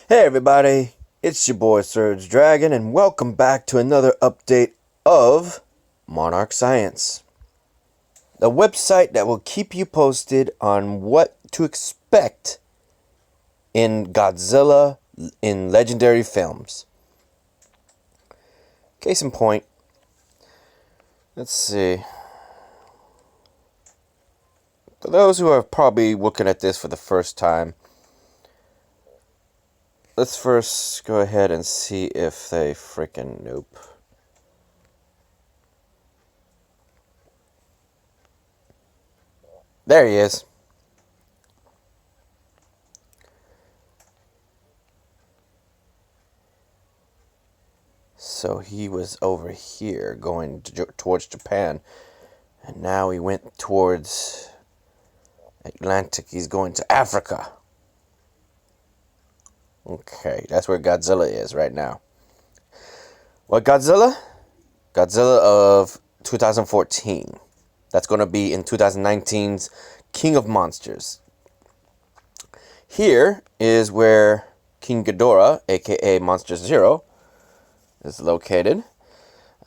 Hey everybody, it's your boy SergDragon, and welcome back to another update of Monarch Science, the website that will keep you posted on what to expect in Godzilla in legendary films. Case in point, let's see. For those who are probably looking at this for the first time, let's first go ahead and see if they freaking nope. There he is. So he was over here going towards Japan, and now he went towards Atlantic. He's going to Africa. Okay, that's where Godzilla is right now. What Godzilla? Godzilla of 2014. That's going to be in 2019's King of Monsters. Here is where King Ghidorah, aka Monster Zero, is located.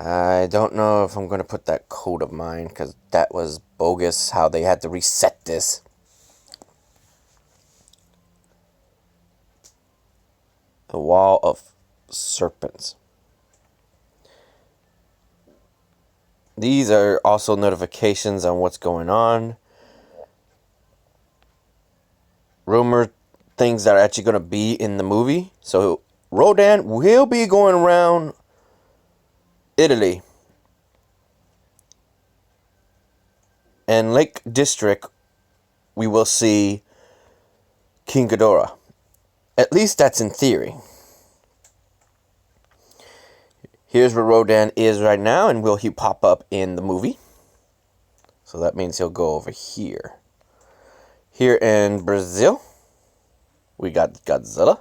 I don't know if I'm going to put that code of mine, because that was bogus how they had to reset this. The Wall of Serpents. These are also notifications on what's going on. Rumored things that are actually going to be in the movie. So Rodan will be going around Italy and Lake District. We will see King Ghidorah. At least that's in theory. Here's where Rodan is right now, and will he pop up in the movie? So that means he'll go over here. Here in Brazil, we got Godzilla.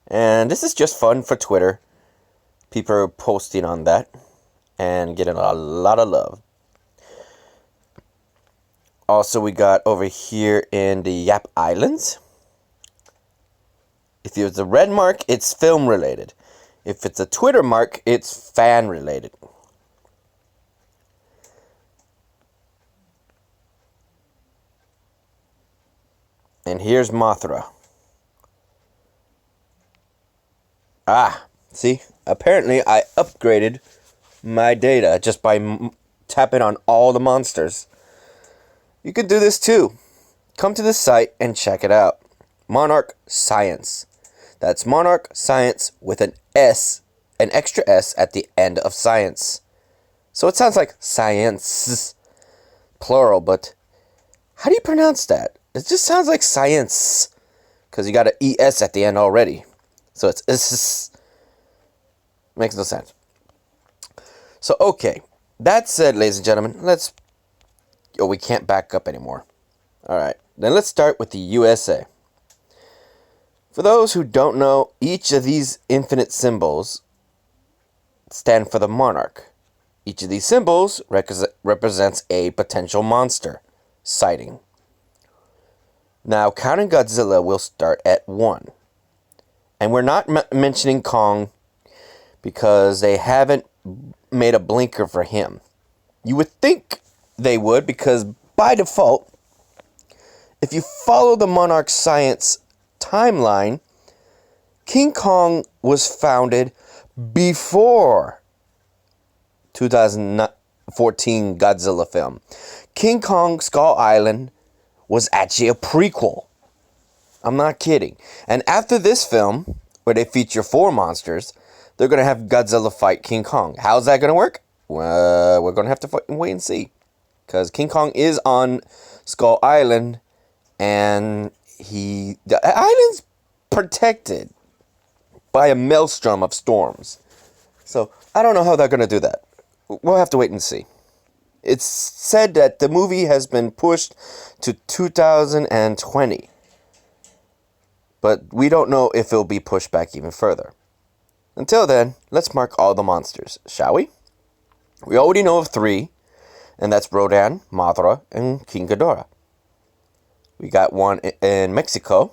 And this is just fun for Twitter. People are posting on that and getting a lot of love. Also, we got over here in the Yap Islands. If it's a red mark, it's film related. If it's a Twitter mark, it's fan related. And here's Mothra. See? Apparently I upgraded my data just by tapping on all the monsters. You can do this too. Come to this site and check it out. Monarch Science. That's Monarch Science with an S, an extra S at the end of science. So it sounds like science, plural, but how do you pronounce that? It just sounds like science, because you got an ES at the end already. So it's makes no sense. So, okay. That said, ladies and gentlemen, we can't back up anymore. Alright, then let's start with the USA. For those who don't know, each of these infinite symbols stand for the monarch. Each of these symbols represents a potential monster sighting. Now, counting Godzilla will start at 1. And we're not mentioning Kong because they haven't made a blinker for him. You would think they would, because by default, if you follow the Monarch Science timeline, King Kong was founded before 2014 Godzilla film. King Kong Skull Island was actually a prequel. I'm not kidding. And after this film, where they feature 4 monsters, they're going to have Godzilla fight King Kong. How's that going to work? Well, we're going to have to wait and see. Because King Kong is on Skull Island, and the island's protected by a maelstrom of storms. So, I don't know how they're going to do that. We'll have to wait and see. It's said that the movie has been pushed to 2020. But we don't know if it'll be pushed back even further. Until then, let's mark all the monsters, shall we? We already know of 3, and that's Rodan, Mothra, and King Ghidorah. We got one in Mexico,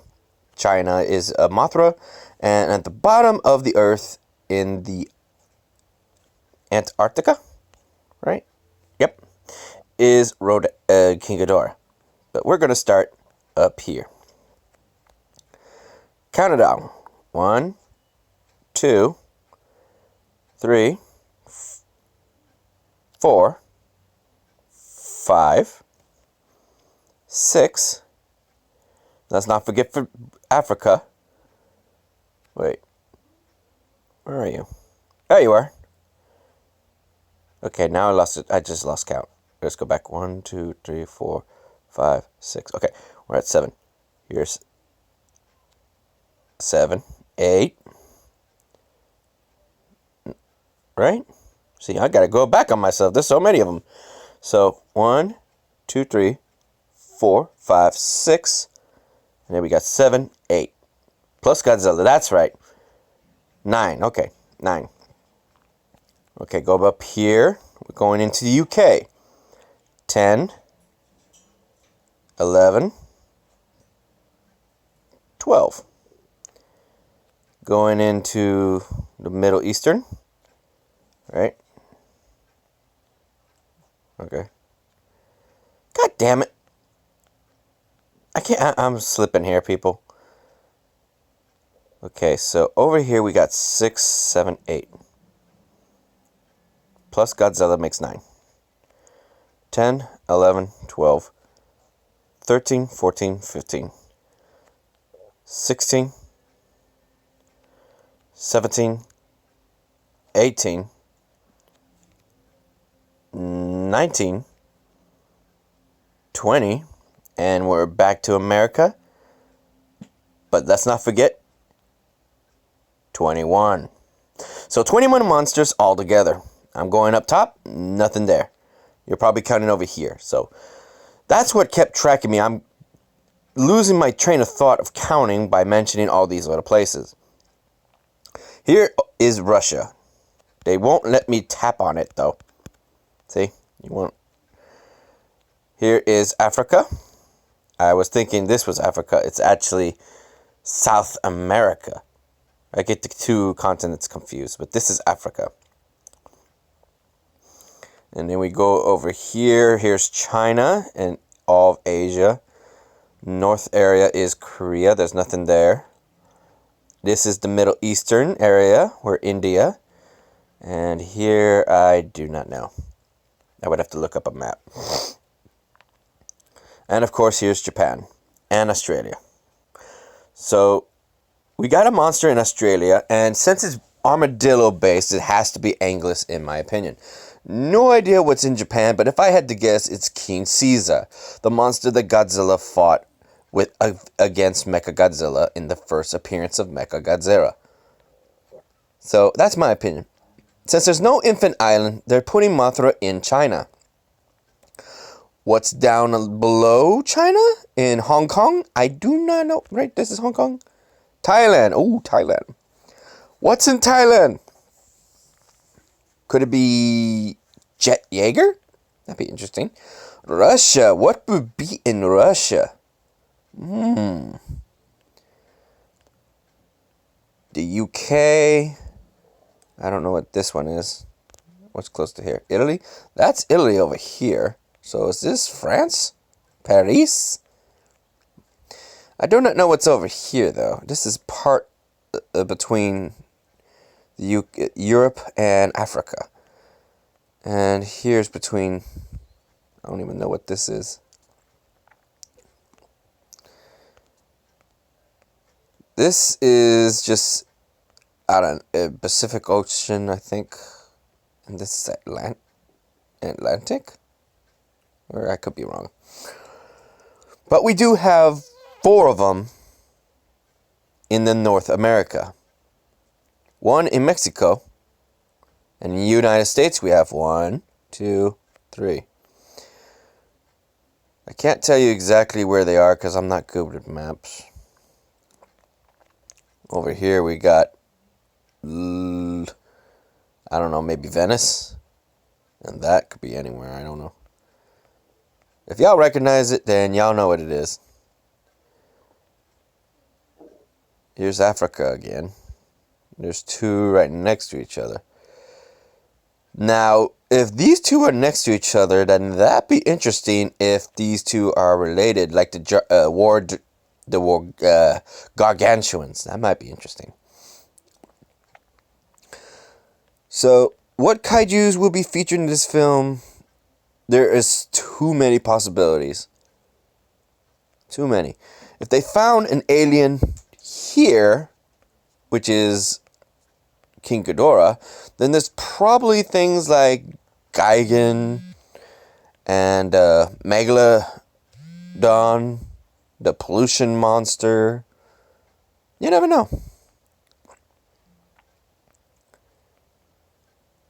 China is Mothra. And at the bottom of the Earth in the Antarctica, right? Yep, is King Ghidorah. But we're going to start up here. Count it down. 1, 2, 3, 4, 5, 6. Let's not forget for Africa. Wait. Where are you? There you are. Okay, now I lost it. I just lost count. Let's go back. 1, 2, 3, 4, 5, 6. Okay, we're at 7. Here's 7, 8. Right? See, I gotta go back on myself. There's so many of them. So 1, 2, 3, 4, 5, 6. And then we got 7, 8. Plus Godzilla. That's right. 9. Okay, 9. Okay, go up here. We're going into the UK. 10, 11, 12. Going into the Middle Eastern. Right? Okay. God damn it. I can't. I'm slipping here, people. Okay, so over here we got 6, 7, 8. Plus Godzilla makes 9. 10, 11, 12, 13, 14, 15, 16, 17, 18, 19, 20, and we're back to America. But let's not forget 21. So 21 monsters all together. I'm going up top, nothing there. You're probably counting over here. So that's what kept tracking me. I'm losing my train of thought of counting by mentioning all these other places. Here is Russia. They won't let me tap on it though. See? You won't. Here is Africa. I was thinking this was Africa. It's actually South America. I get the two continents confused, but this is Africa. And then we go over here. Here's China and all of Asia. North area is Korea. There's nothing there. This is the Middle Eastern area. We're India. And here, I do not know. I would have to look up a map. And of course, here's Japan and Australia. So we got a monster in Australia. And since it's armadillo based, it has to be anglers in my opinion. No idea what's in Japan, but if I had to guess, it's King Caesar, the monster that Godzilla fought with against Mechagodzilla in the first appearance of Mechagodzilla. So that's my opinion. Since there's no infant island, they're putting Mothra in China. What's down below China? In Hong Kong? I do not know. Right, this is Hong Kong? Thailand. Oh, Thailand. What's in Thailand? Could it be Jet Jaeger? That'd be interesting. Russia. What would be in Russia? The UK. I don't know what this one is. What's close to here? Italy? That's Italy over here. So is this France? Paris? I do not know what's over here, though. This is part between Europe and Africa. And here's between... I don't even know what this is. This is just out of the Pacific Ocean, I think. And this is Atlantic? Or I could be wrong. But we do have 4 of them in the North America. 1 in Mexico. And in the United States we have 1, 2, 3. I can't tell you exactly where they are because I'm not good with maps. Over here we got, I don't know, maybe Venice. And that could be anywhere, I don't know. If y'all recognize it, then y'all know what it is. Here's Africa again. There's two right next to each other. Now, if these two are next to each other, then that'd be interesting if these two are related, like the gargantuans. That might be interesting. So, what kaijus will be featured in this film? There is too many possibilities. Too many. If they found an alien here, which is King Ghidorah, then there's probably things like Gigan and Megalodon, the pollution monster. You never know.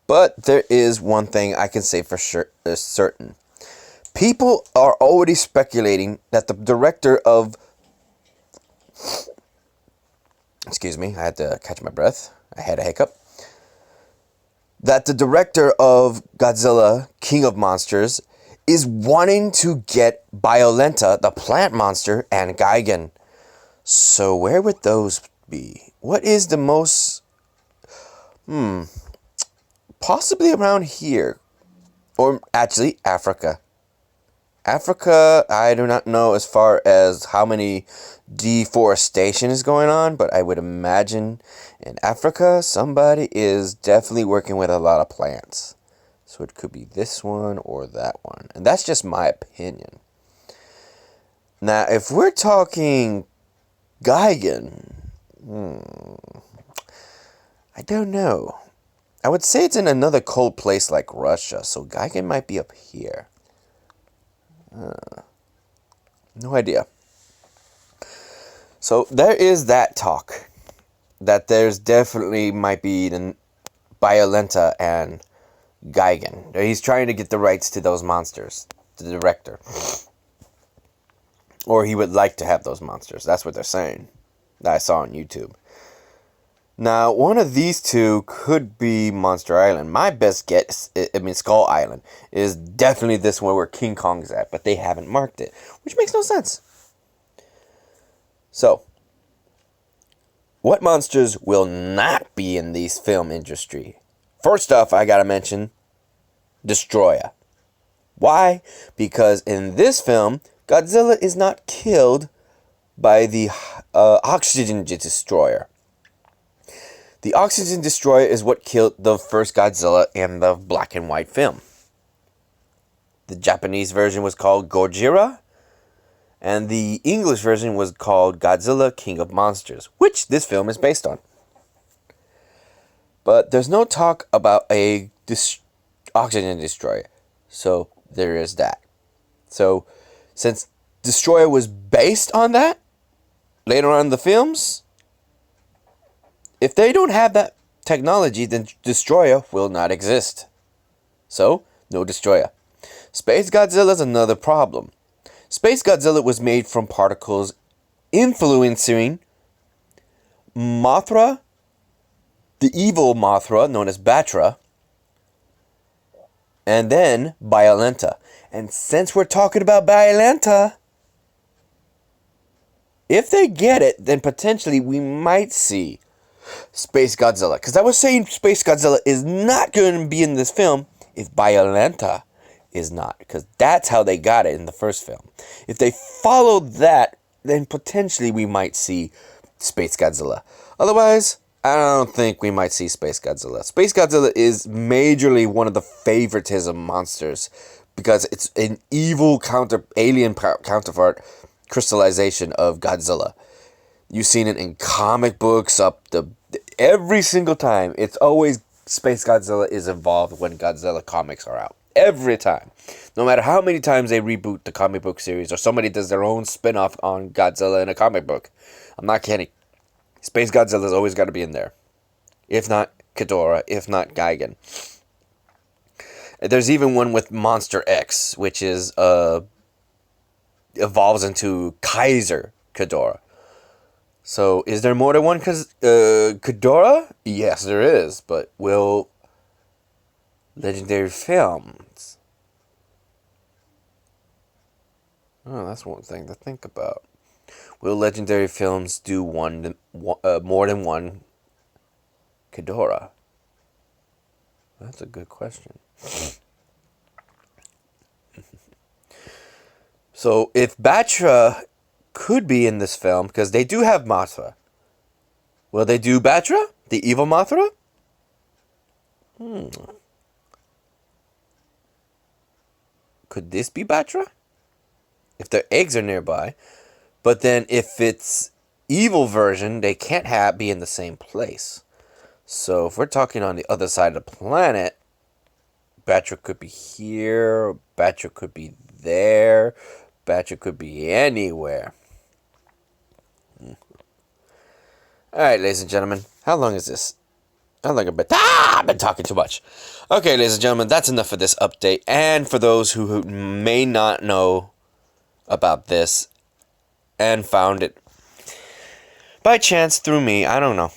But there is one thing I can say for sure, certain. People are already speculating that the director of... Excuse me, I had to catch my breath. I had a hiccup. That the director of Godzilla, King of Monsters, is wanting to get Biolenta, the plant monster, and Gigan. So where would those be? What is the most... Possibly around here. Or actually, Africa. Africa, I do not know as far as how many deforestation is going on, but I would imagine in Africa, somebody is definitely working with a lot of plants. So it could be this one or that one. And that's just my opinion. Now, if we're talking Gigan, I don't know. I would say it's in another cold place like Russia, so Gigan might be up here. No idea. So there is that talk that there's definitely might be the Biolenta and Gigan. He's trying to get the rights to those monsters, the director. Or he would like to have those monsters. That's what they're saying. That I saw on YouTube. Now, one of these two could be Monster Island. My best guess, Skull Island, is definitely this one where King Kong's at, but they haven't marked it, which makes no sense. So, what monsters will not be in these film industry? First off, I gotta mention Destroyer. Why? Because in this film, Godzilla is not killed by the oxygen destroyer. The oxygen destroyer is what killed the first Godzilla in the black and white film. The Japanese version was called Gojira, and the English version was called Godzilla King of Monsters, which this film is based on. But there's no talk about a oxygen destroyer, so there is that. So, since Destroyer was based on that, later on in the films, if they don't have that technology, then Destroyer will not exist. So, no Destroyer. Space Godzilla is another problem. Space Godzilla was made from particles influencing Mothra, the evil Mothra known as Batra, and then Biolenta. And since we're talking about Biolenta, if they get it, then potentially we might see Space Godzilla. Because I was saying Space Godzilla is not going to be in this film if Biolenta is not. Because that's how they got it in the first film. If they follow that, then potentially we might see Space Godzilla. Otherwise, I don't think we might see Space Godzilla. Space Godzilla is majorly one of the favoritism monsters because it's an evil alien counterpart crystallization of Godzilla. You've seen it in comic books every single time. It's always Space Godzilla is involved when Godzilla comics are out. Every time. No matter how many times they reboot the comic book series or somebody does their own spin-off on Godzilla in a comic book. I'm not kidding. Space Godzilla's always got to be in there. If not Ghidorah, if not Gigan. There's even one with Monster X, which is evolves into Kaiser Ghidorah. So, is there more than one Ghidorah? Yes, there is. But will Legendary Films? Oh, that's one thing to think about. Will legendary films do more than one Ghidorah? That's a good question. So if Batra could be in this film, because they do have Mothra, will they do Batra, the evil Mothra? Could this be Batra? If their eggs are nearby. But then if it's evil version, they can't be in the same place. So if we're talking on the other side of the planet, Batra could be here, Batra could be there, Batra could be anywhere. Alright, ladies and gentlemen, how long is this? How long I've been talking too much. Okay, ladies and gentlemen, that's enough for this update. And for those who may not know about this and found it by chance through me, I don't know.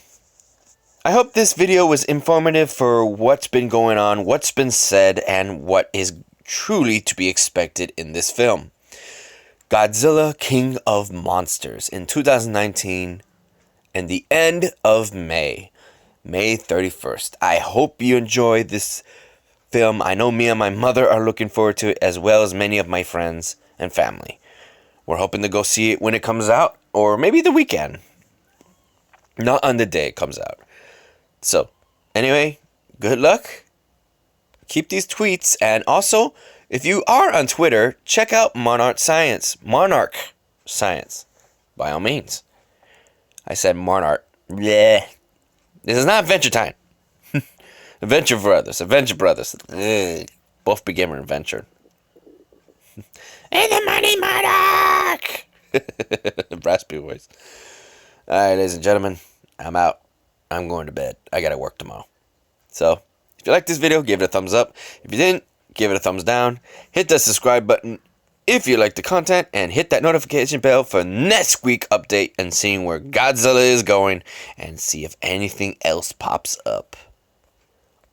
I hope this video was informative for what's been going on, what's been said, and what is truly to be expected in this film. Godzilla, King of Monsters in 2019 and the end of May 31st. I hope you enjoy this film. I know me and my mother are looking forward to it, as well as many of my friends and family. We're hoping to go see it when it comes out, or maybe the weekend. Not on the day it comes out. So, anyway, good luck. Keep these tweets, and also, if you are on Twitter, check out Monarch Science. Monarch Science. By all means. I said Monarch. Bleh. This is not Adventure Time. Adventure Brothers. Adventure Brothers. Ugh. Both begin with adventure. And the Money Monarch! Raspy voice. Alright, ladies and gentlemen, I'm out. I'm going to bed. I gotta work tomorrow. So, if you liked this video, give it a thumbs up. If you didn't, give it a thumbs down. Hit that subscribe button if you like the content, and hit that notification bell for next week update and seeing where Godzilla is going and see if anything else pops up.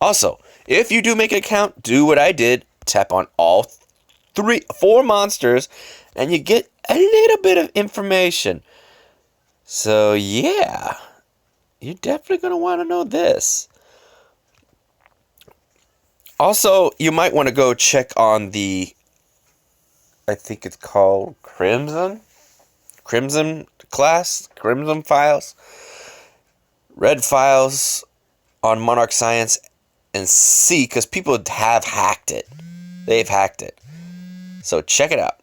Also, if you do make an account, do what I did. Tap on all 4 monsters and you get a little bit of information. So yeah, you're definitely going to want to know this. Also, you might want to go check on the, I think it's called Crimson class, Crimson Files, Red Files on Monarch Science, and see, because people have hacked it. They've hacked it. So check it out.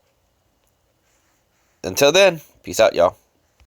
Until then, peace out, y'all.